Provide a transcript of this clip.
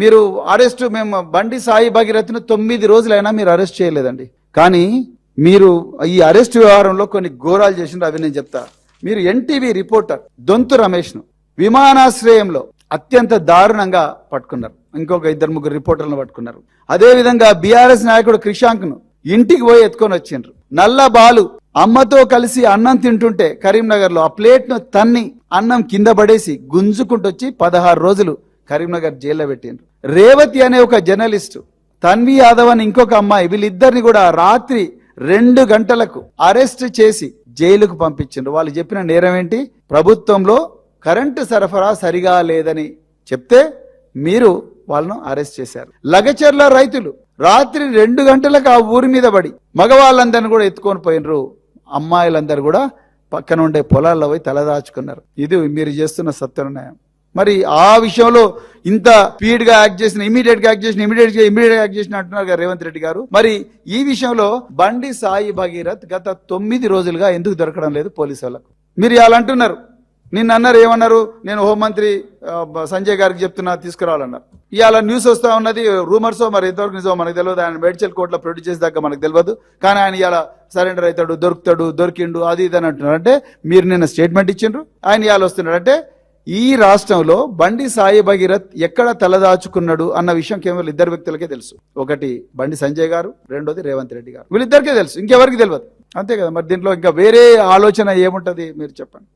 మీరు అరెస్ట్ మేము బండి సాయి భగీరథ్ను 9 రోజులైనా మీరు అరెస్ట్ చేయలేదండి. కానీ మీరు ఈ అరెస్ట్ వ్యవహారంలో కొన్ని ఘోరాలు చేసిండ్రు, అవి నేను చెప్తా. మీరు ఎన్టీవీ రిపోర్టర్ దొంతు రమేష్ను విమానాశ్రయంలో అత్యంత దారుణంగా పట్టుకున్నారు. ఇంకొక 2-3 రిపోర్టర్లను పట్టుకున్నారు. అదేవిధంగా బీఆర్ఎస్ నాయకుడు క్రిషాంక్ను ఇంటికి పోయి ఎత్తుకొని వచ్చిండ్రు. నల్ల బాలు అమ్మతో కలిసి అన్నం తింటుంటే కరీంనగర్లో ఆ ప్లేట్ను తన్ని అన్నం కింద పడేసి గుంజుకుంటొచ్చి 16 రోజులు కరీంనగర్ జైల్లో పెట్టిండ్రు. రేవతి అనే ఒక జర్నలిస్టు, తన్వి యాదవ్ అని ఇంకొక అమ్మాయి, వీళ్ళిద్దరిని కూడా రాత్రి 2 గంటలకు అరెస్ట్ చేసి జైలుకు పంపించిండ్రు. వాళ్ళు చెప్పిన నేరం ఏంటి? ప్రభుత్వంలో కరెంటు సరఫరా సరిగా లేదని చెప్తే మీరు వాళ్ళను అరెస్ట్ చేశారు. లగచర్ల రైతులు రాత్రి 2 గంటలకు ఆ ఊరి మీద పడి మగవాళ్ళందరినీ కూడా ఎత్తుకొని పోయినరు. అమ్మాయిలందరూ కూడా పక్కన ఉండే పొలాల్లో పోయి తలదాచుకున్నారు. ఇది మీరు చేస్తున్న సత్యన్యాయం. మరి ఆ విషయంలో ఇంత స్పీడ్ గా యాక్ట్ చేసిన, ఇమీడియట్ గా యాక్ట్ చేసిన అంటున్నారు కదా రేవంత్ రెడ్డి గారు. మరి ఈ విషయంలో బండి సాయి భగీరథ్ గత 9 రోజులుగా ఎందుకు దొరకడం లేదు పోలీసు వాళ్ళకు? మీరు ఇలా అంటున్నారు. నిన్న అన్నారు, ఏమన్నారు? నేను హోంమంత్రి సంజయ్ గారికి చెప్తున్నా తీసుకురావాలన్నారు. ఇవాళ న్యూస్ వస్తా ఉన్నది, రూమర్స్ మరి ఎంతవరకు నిజమో మనకు తెలియదు. ఆయన మేడ్చల్ కోర్టులో ప్రొడ్యూస్ చేసేదాకా మనకు తెలియదు. కానీ ఆయన ఇవాళ సరెండర్ అవుతాడు, దొరికిండు, అది ఇది అని అంటున్నారు. అంటే మీరు నిన్న స్టేట్మెంట్ ఇచ్చిండ్రు, ఆయన ఇవాళ వస్తున్నాడు. అంటే ఈ రాష్ట్రంలో బండి సాయి భగీరథ్ ఎక్కడ తలదాచుకున్నాడు అన్న విషయం కేవలం 2 వ్యక్తులకే తెలుసు. ఒకటి బండి సంజయ్ గారు, రెండోది రేవంత్ రెడ్డి గారు. వీళ్ళిద్దరికే తెలుసు, ఇంకెవరికి తెలియదు. అంతే కదా. మరి దీంట్లో ఇంకా వేరే ఆలోచన ఏముంటది మీరు చెప్పండి.